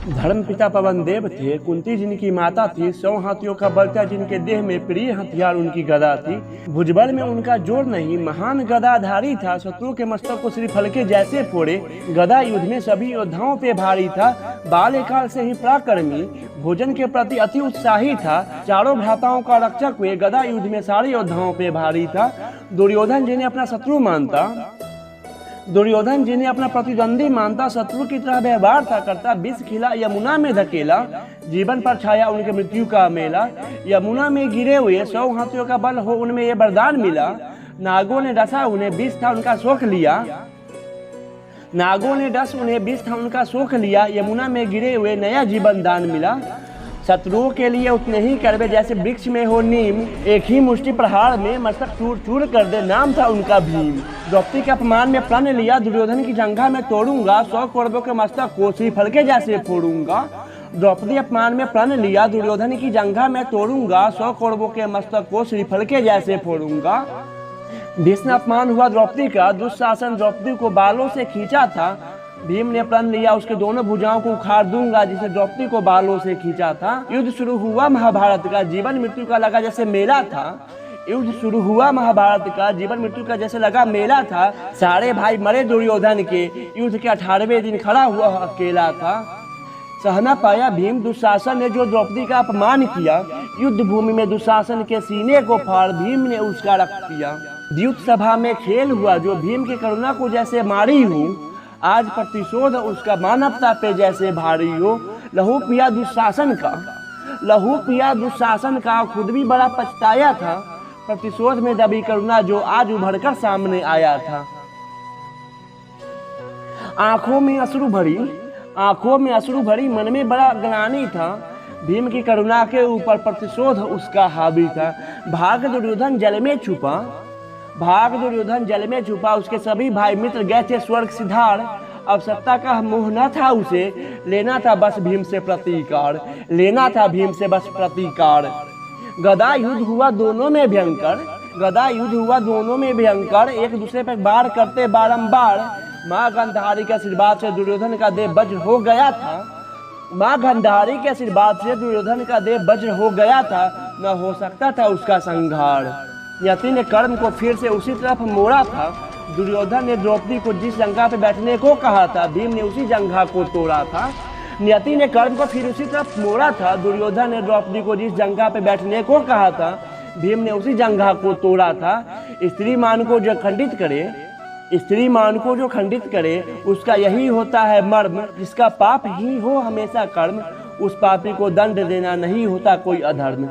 धर्मपिता पवन देव थे, कुंती जिनकी माता थी, 100 हाथियों का बल था जिनके देह में प्रिय हथियार उनकी गदा थी। भुजबल में उनका जोर नहीं, महान गदाधारी था, शत्रु के मस्तक को सिर्फ हल्के जैसे फोड़े। गदा युद्ध में सभी योद्धाओं पे भारी था, बाल्यकाल से ही पराक्रमी, भोजन के प्रति अति उत्साही था, चारों भ्राताओं का रक्षक हुए। गदा युद्ध में सारे योद्धाओं पे भारी था। दुर्योधन जिन्हें अपना शत्रु मानता, दुर्योधन जिन्हें अपना प्रतिद्वंदी मानता, शत्रु की तरह व्यवहार था करता। विष खिला यमुना में धकेला, जीवन पर छाया उनके मृत्यु का मेला। यमुना में गिरे हुए 100 हाथियों का बल हो उनमें ये वरदान मिला। नागों ने डसा उन्हें विष था उनका शोक लिया, नागों ने डस उन्हें विष था उनका शोक लिया। यमुना में गिरे हुए नया जीवन दान मिला। शत्रुओं के लिए उतने ही करवे जैसे वृक्ष में हो नीम, एक ही मुष्टि प्रहार में मस्तक चूर चूर कर दे, नाम था उनका भीम। द्रौपदी के अपमान में प्रण लिया, दुर्योधन की जंघा में तोड़ूंगा, 100 कौरवों के मस्तक को श्रीफल के जैसे फोड़ूंगा। द्रौपदी अपमान में प्रण लिया, दुर्योधन की जंघा में तोड़ूंगा, 100 कौरवों के मस्तक को श्रीफल के जैसे फोड़ूंगा। भीष्म अपमान हुआ द्रौपदी का, दुशासन द्रौपदी को बालों से खींचा था। भीम ने प्रण लिया, उसके दोनों भुजाओं को उखाड़ दूंगा जिसे द्रौपदी को बालों से खींचा था। युद्ध शुरू हुआ महाभारत का, जीवन मृत्यु का लगा जैसे मेला था। युद्ध शुरू हुआ महाभारत का, जीवन मृत्यु का जैसे लगा मेला था। सारे भाई मरे दुर्योधन के, युद्ध के 18वें दिन खड़ा हुआ अकेला था। सहना पाया भीम दुशासन ने जो द्रौपदी का अपमान किया। युद्ध भूमि में दुशासन के सीने को फाड़ भीम ने उसका रक्त पिया। द्यूत सभा में खेल हुआ, जो भीम की करुणा को जैसे मारी हूँ, आज प्रतिशोध उसका मानवता पे जैसे भारी हो। लहू पिया दुशासन का, लहू पिया दुशासन का, खुद भी बड़ा पछताया था। प्रतिशोध में दबी करुणा जो आज उभरकर सामने आया था। आंखों में अश्रु भरी, आंखों में अश्रु भरी, मन में बड़ा ग्लानि था। भीम की करुणा के ऊपर प्रतिशोध उसका हावी था। भाग दुर्योधन जल में छुपा, भाग दुर्योधन जल में छुपा, उसके सभी भाई मित्र गए थे स्वर्ग सिधार। अब सत्ता का मोह न था उसे, लेना था बस भीम से प्रतीकार, लेना था भीम से बस प्रतीकार। गदा युद्ध हुआ दोनों में भयंकर, गदा युद्ध हुआ दोनों में भयंकर, एक दूसरे पर वार करते बारंबार। माँ गांधारी के आशीर्वाद से दुर्योधन का देह वज्र हो गया था, माँ गांधारी के आशीर्वाद से दुर्योधन का देह वज्र हो गया था, न हो सकता था उसका संहार। नियति ने कर्म को फिर से उसी तरफ मोड़ा था। दुर्योधन ने द्रौपदी को जिस जंघा पे बैठने को कहा था, भीम ने उसी जंघा को तोड़ा था। नियति ने कर्म को फिर उसी तरफ मोड़ा था। दुर्योधन ने द्रौपदी को जिस जंघा पे बैठने को कहा था, भीम ने उसी जंघा को तोड़ा था। स्त्री मान को जो खंडित करे, स्त्री मान को जो खंडित करे, उसका यही होता है मर्म। जिसका पाप ही हो हमेशा कर्म, उस पापी को दंड देना नहीं होता कोई अधर्म।